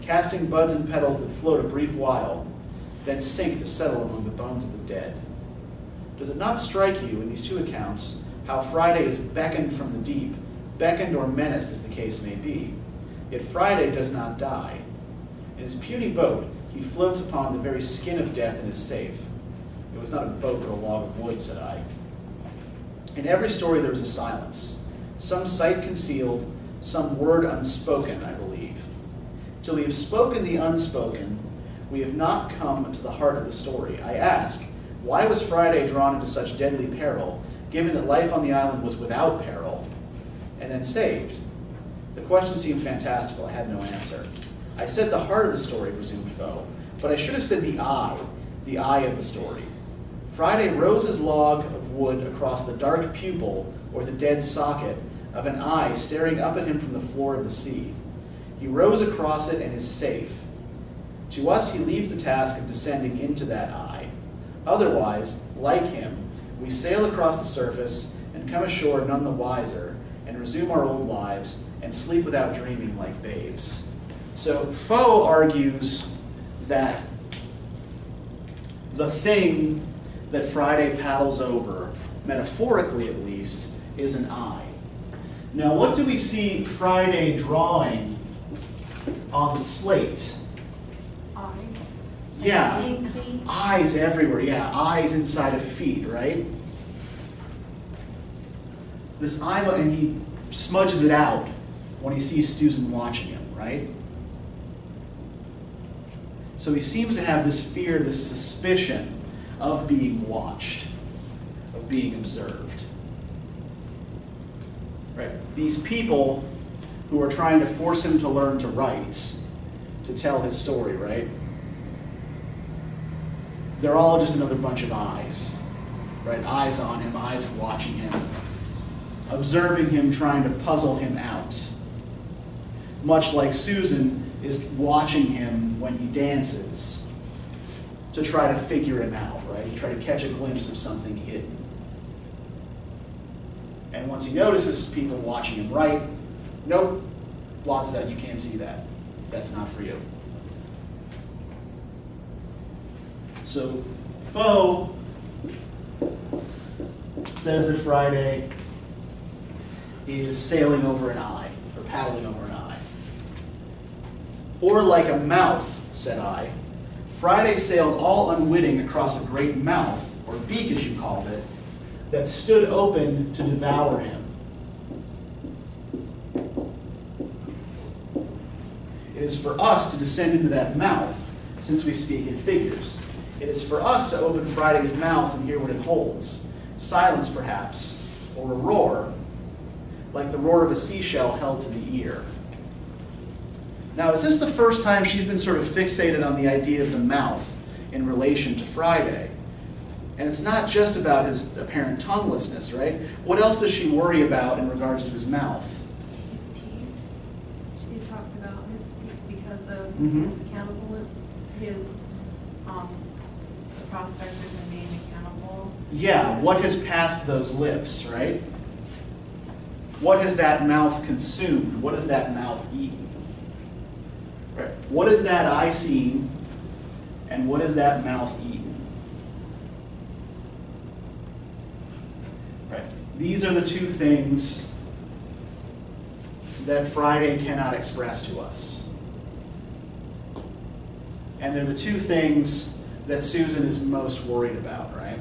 casting buds and petals that float a brief while, then sink to settle among the bones of the dead. Does it not strike you in these two accounts how Friday is beckoned from the deep, beckoned or menaced as the case may be, yet Friday does not die? In his puny boat, he floats upon the very skin of death and is safe. It was not a boat but a log of wood, said I. In every story there is a silence, some sight concealed, some word unspoken, I believe. Till we have spoken the unspoken, we have not come to the heart of the story. I ask, why was Friday drawn into such deadly peril, given that life on the island was without peril, and then saved? The question seemed fantastical. I had no answer. I said the heart of the story, resumed Foe, but I should have said the eye of the story. Friday rose his log of wood across the dark pupil, or the dead socket, of an eye staring up at him from the floor of the sea. He rows across it and is safe. To us he leaves the task of descending into that eye. Otherwise, like him, we sail across the surface and come ashore none the wiser, and resume our old lives and sleep without dreaming like babes. So Foe argues that the thing that Friday paddles over, metaphorically at least, is an eye. Now, what do we see Friday drawing on the slate? Eyes. Yeah, Big feet. eyes everywhere. Yeah, eyes inside of feet, right? This eye, and he smudges it out when he sees Susan watching him, right? So he seems to have this fear, this suspicion of being watched, of being observed. Right? These people who are trying to force him to learn to write, to tell his story, right? They're all just another bunch of eyes, right? Eyes on him, eyes watching him, observing him, trying to puzzle him out. Much like Susan is watching him when he dances to try to figure him out, right? You try to catch a glimpse of something hidden. And once he notices people watching him write, nope, blots it out, you can't see that. That's not for you. So Foe says that Friday is sailing over an eye, or paddling over an eye. Or like a mouth, said I. Friday sailed all unwitting across a great mouth, or beak as you called it, that stood open to devour him. It is for us to descend into that mouth, since we speak in figures. It is for us to open Friday's mouth and hear what it holds. Silence, perhaps, or a roar, like the roar of a seashell held to the ear. Now, is this the first time she's been sort of fixated on the idea of the mouth in relation to Friday? And it's not just about his apparent tonguelessness, right? What else does she worry about in regards to his mouth? His teeth. She talked about his teeth because of Mhm. his cannibalism, his prospect of him being accountable. Yeah, what has passed those lips, right? What has that mouth consumed? What has that mouth eaten? Right. What has that eye seen, and what has that mouth eaten? Right. These are the two things that Friday cannot express to us. And they're the two things that Susan is most worried about, right?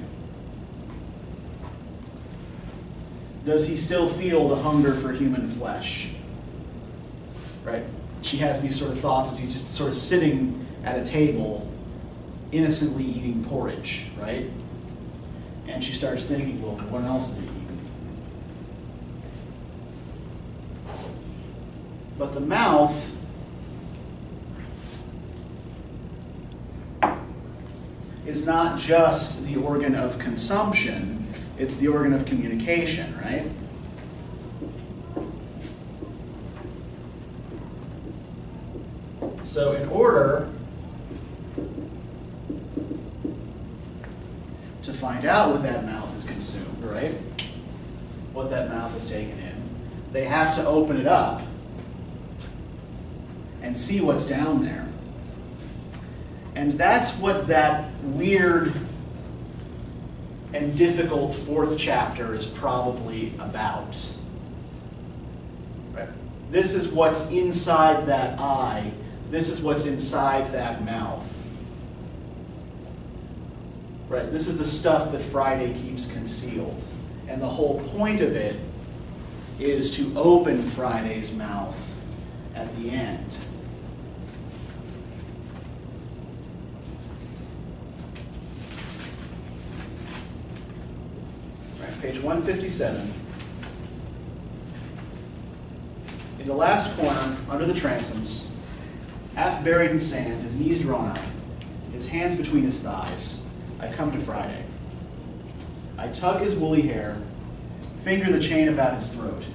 Does he still feel the hunger for human flesh? Right? She has these sort of thoughts as he's just sort of sitting at a table, innocently eating porridge, right? And she starts thinking, well, what else is he eating? But the mouth is not just the organ of consumption, it's the organ of communication, right? So in order to find out what that mouth is consumed, right? What that mouth is taken in, they have to open it up and see what's down there. And that's what that weird and difficult fourth chapter is probably about. Right? This is what's inside that eye. This is what's inside that mouth. Right? This is the stuff that Friday keeps concealed. And the whole point of it is to open Friday's mouth at the end. Page 157. In the last corner, under the transoms, half buried in sand, his knees drawn up, his hands between his thighs, I come to Friday. I tug his woolly hair, finger the chain about his throat.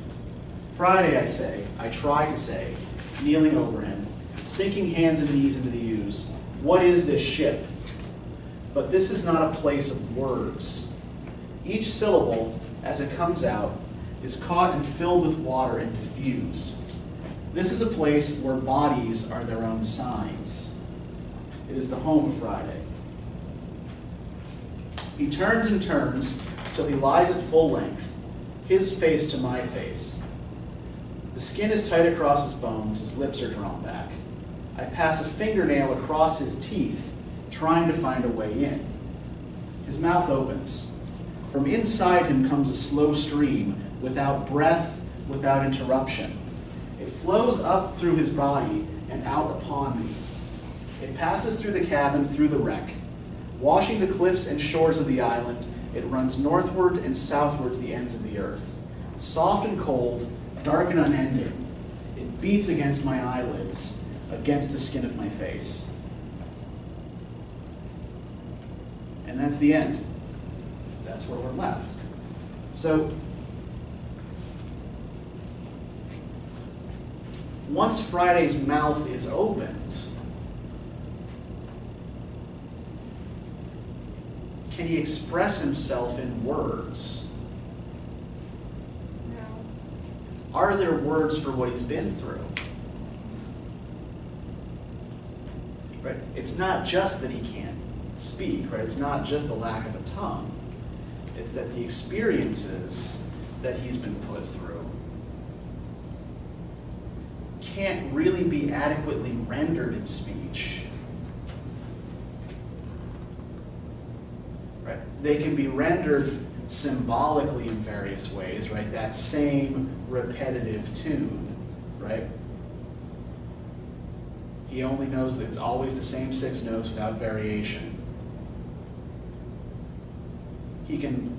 Friday, I say, I try to say, kneeling over him, sinking hands and knees into the ooze. What is this ship? But this is not a place of words. Each syllable, as it comes out, is caught and filled with water and diffused. This is a place where bodies are their own signs. It is the home of Friday. He turns and turns till he lies at full length, his face to my face. The skin is tight across his bones, his lips are drawn back. I pass a fingernail across his teeth, trying to find a way in. His mouth opens. From inside him comes a slow stream, without breath, without interruption. It flows up through his body and out upon me. It passes through the cabin, through the wreck. Washing the cliffs and shores of the island, it runs northward and southward to the ends of the earth. Soft and cold, dark and unending, it beats against my eyelids, against the skin of my face. And that's the end. That's where we're left. So, once Friday's mouth is opened, can he express himself in words? No. Are there words for what he's been through? Right? It's not just that he can't speak, right? It's not just the lack of a tongue. It's that the experiences that he's been put through can't really be adequately rendered in speech. Right? They can be rendered symbolically in various ways, right? That same repetitive tune, right? He only knows that it's always the same 6 notes without variation. He can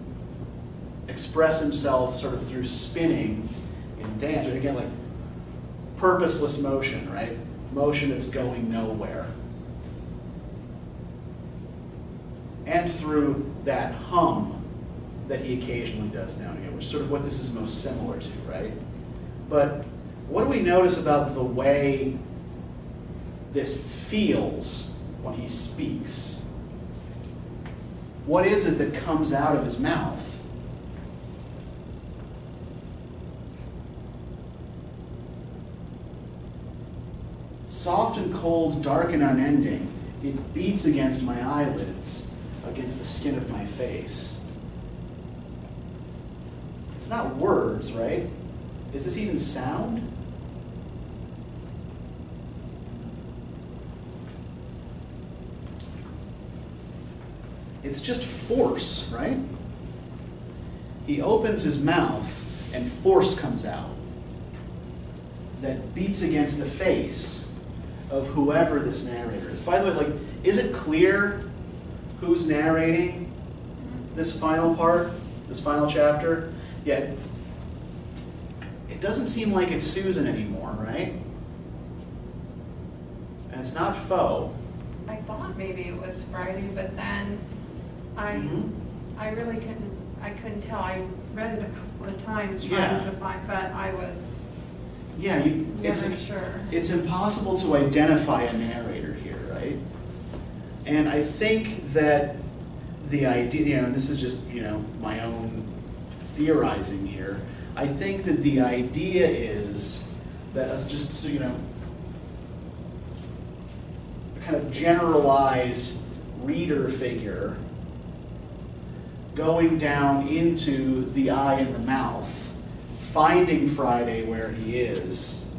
express himself sort of through spinning in dance, or again, like purposeless motion, right? Motion that's going nowhere. And through that hum that he occasionally does now and again, which is sort of what this is most similar to, right? But what do we notice about the way this feels when he speaks? What is it that comes out of his mouth? Soft and cold, dark and unending, it beats against my eyelids, against the skin of my face. It's not words, right? Is this even sound? It's just force, right? He opens his mouth and force comes out that beats against the face of whoever this narrator is. By the way, like, is it clear who's narrating this final part, this final chapter? Yeah, it doesn't seem like it's Susan anymore, right? And it's not Foe. I thought maybe it was Friday, but then I really couldn't tell. I read it a couple of times trying to find, but I was never sure. It's impossible to identify a narrator here, right? And I think that the idea, and this is just, my own theorizing here, I think that the idea is that us just, so a kind of generalized reader figure going down into the eye and the mouth, finding Friday where he is,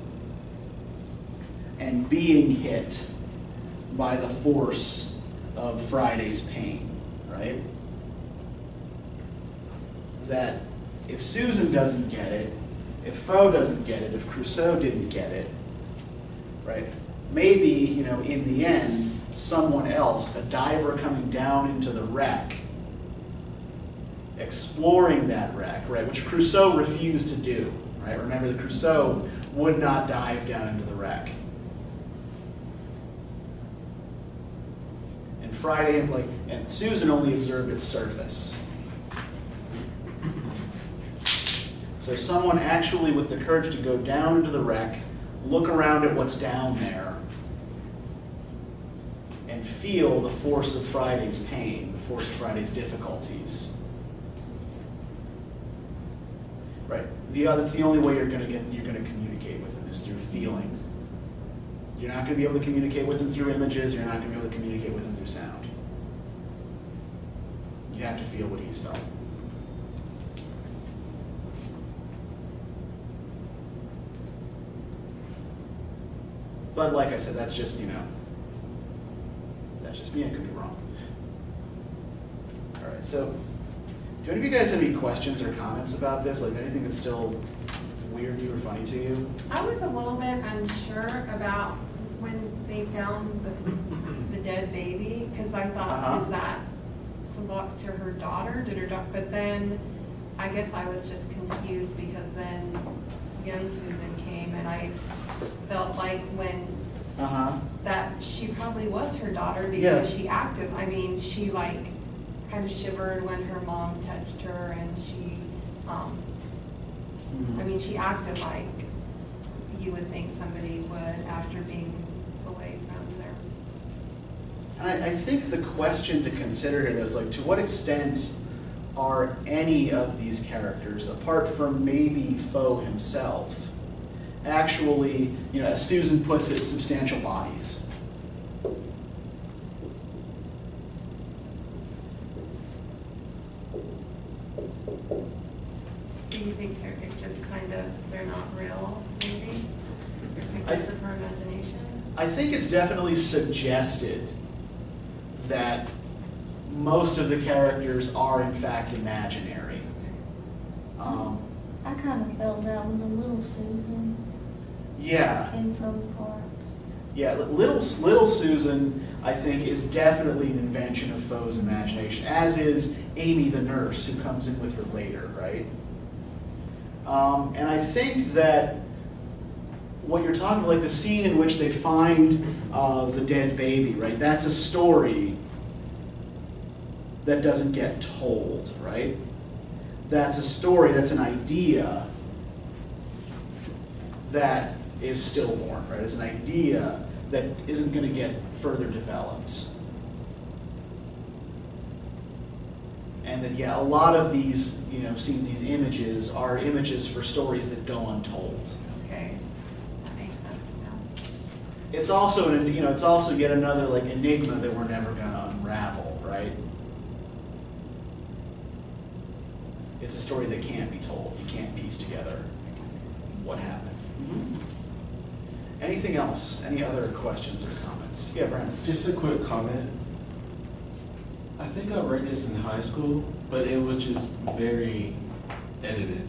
and being hit by the force of Friday's pain, right? That if Susan doesn't get it, if Foe doesn't get it, if Crusoe didn't get it, right? Maybe, in the end, someone else, a diver coming down into the wreck, exploring that wreck, right, which Crusoe refused to do, right? Remember that Crusoe would not dive down into the wreck. And Friday, and Susan only observed its surface. So someone actually with the courage to go down into the wreck, look around at what's down there, and feel the force of Friday's pain, the force of Friday's difficulties. Right. That's the only way you're going to communicate with him is through feeling. You're not going to be able to communicate with him through images. You're not going to be able to communicate with him through sound. You have to feel what he's felt. But like I said, that's just, that's just me. I could be wrong. All right, so do any of you guys have any questions or comments about this? Like anything that's still weird to you or funny to you? I was a little bit unsure about when they found the dead baby, because I thought, is that Selok to her daughter? But then I guess I was just confused because then young Susan came, and I felt like when that she probably was her daughter because she acted. I mean, she kind of shivered when her mom touched her, and she, she acted like you would think somebody would after being away from there. And I think the question to consider here, though, is to what extent are any of these characters, apart from maybe Foe himself, actually, as Susan puts it, substantial bodies? Do you think they're just they're not real, maybe? Because of her imagination? I think it's definitely suggested that most of the characters are in fact imaginary. I kind of felt that with the little Susan Yeah. in some parts. Yeah, little Susan, I think, is definitely an invention of Foe's imagination, as is Amy the nurse, who comes in with her later, right? And I think that what you're talking about, the scene in which they find the dead baby, right? That's a story that doesn't get told, right? That's a story, that's an idea that is stillborn, right? It's an idea that isn't going to get further developed. And that, yeah, a lot of these, scenes, these images are images for stories that go untold. Okay, that makes sense now. It's also, it's also yet another like enigma that we're never gonna unravel, right? It's a story that can't be told. You can't piece together what happened. Anything else? Any other questions or comments? Yeah, Brandon. Just a quick comment. I think I read this in high school, but it was just very edited.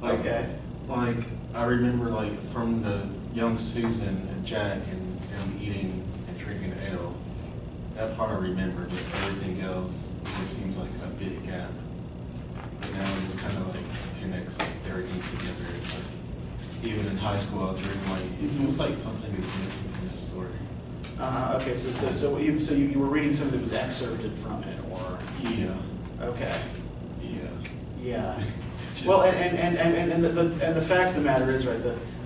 Okay. Like, I remember like from the young Susan and Jack and them eating and drinking ale, that part I remember, but everything else, it seems like a big gap. But now it just kind of like connects everything together. It's like, even in high school, I was reading like, it feels like something is missing from this story. Okay, so you were reading something that was excerpted from it, or? Yeah. Okay. Yeah. Just- Well, and the fact of the matter is, right,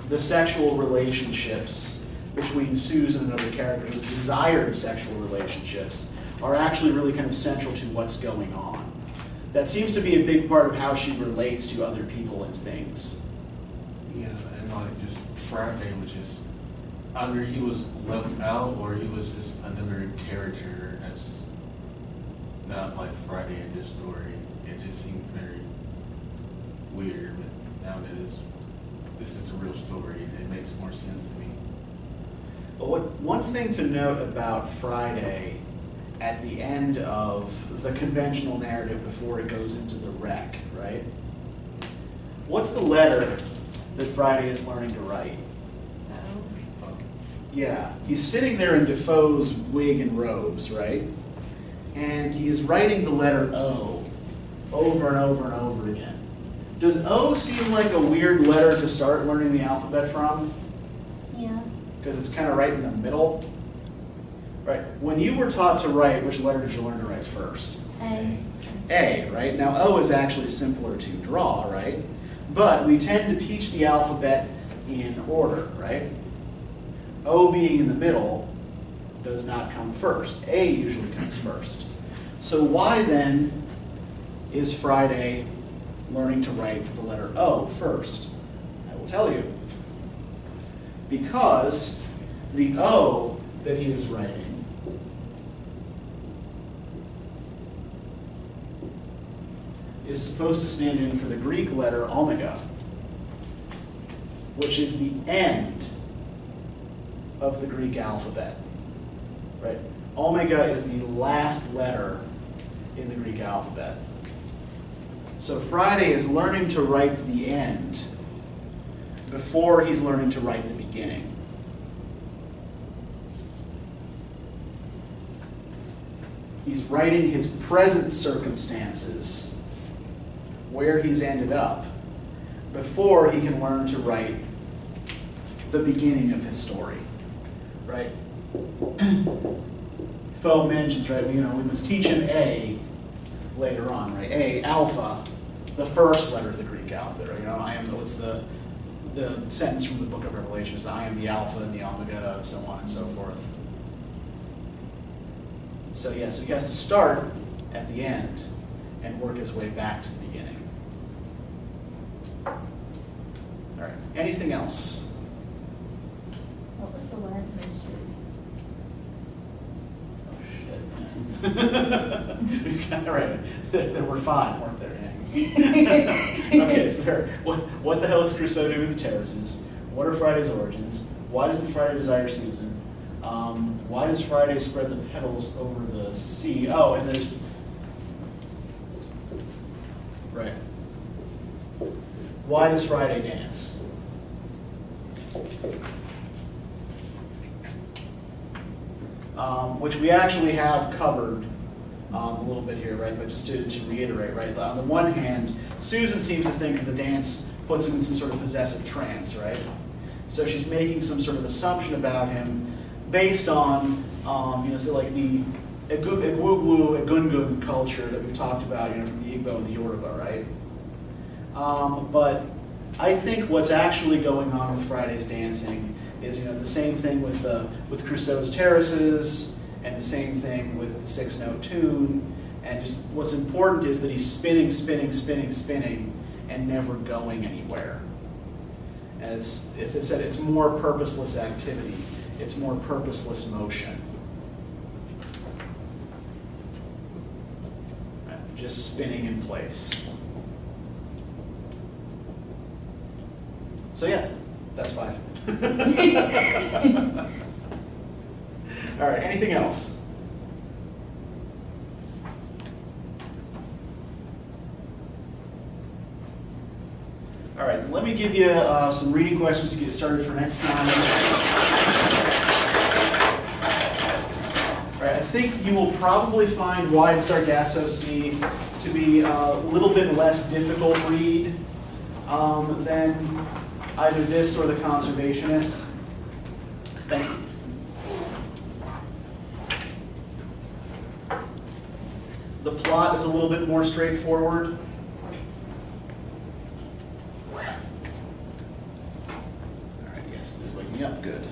the sexual relationships between Susan and other characters, the desired sexual relationships, are actually really kind of central to what's going on. That seems to be a big part of how she relates to other people and things. Yeah, and like just Friday was just, either he was left out or he was just another character that's not like Friday in this story. It just seemed very weird, but now that this is a real story, it makes more sense to me. But one thing to note about Friday at the end of the conventional narrative before it goes into the wreck, right? What's the letter that Friday is learning to write? Fuck. Yeah, he's sitting there in Defoe's wig and robes, right? And he is writing the letter O over and over and over again. Does O seem like a weird letter to start learning the alphabet from? Yeah. Because it's kind of right in the middle. Right. When you were taught to write, which letter did you learn to write first? A. A, right? Now O is actually simpler to draw, right? But we tend to teach the alphabet in order, right? O being in the middle does not come first. A usually comes first. So why then is Friday learning to write the letter O first? I will tell you. Because the O that he is writing is supposed to stand in for the Greek letter omega, which is the end of the Greek alphabet, right? Omega is the last letter in the Greek alphabet. So Friday is learning to write the end before he's learning to write the beginning. He's writing his present circumstances, where he's ended up, before he can learn to write the beginning of his story, right? Foe mentions, right, we must teach him A later on, right? A, alpha, the first letter of the Greek alphabet, right? I am, what's the sentence from the book of Revelation is, I am the alpha and the omega, and so on and so forth. So yeah, so he has to start at the end and work his way back to the beginning. All right, anything else? What was the last mystery? Oh, shit. All right, there were 5, weren't there? Yeah. Okay, so what the hell is Crusoe doing with the terraces? What are Friday's origins? Why doesn't Friday desire Susan? Why does Friday spread the petals over the sea? Oh, and there's... Right. Why does Friday dance? Which we actually have covered a little bit here, right? But just to reiterate, right? On the one hand, Susan seems to think that the dance puts him in some sort of possessive trance, right? So she's making some sort of assumption about him based on, so like the Egwugwu, Egungun culture that we've talked about, from the Igbo and the Yoruba, right? But I think what's actually going on with Friday's dancing is, the same thing with Crusoe's terraces, and the same thing with the 6-note tune, And just what's important is that he's spinning, spinning, spinning, spinning, and never going anywhere. And it's, as I said, it's more purposeless activity. It's more purposeless motion. Just spinning in place. So yeah, that's 5. All right, anything else? All right, then let me give you some reading questions to get started for next time. All right, I think you will probably find Wide Sargasso Sea to be a little bit less difficult read than either this or The Conservationist. Thank you. The plot is a little bit more straightforward. All right, yes, this is waking up, good.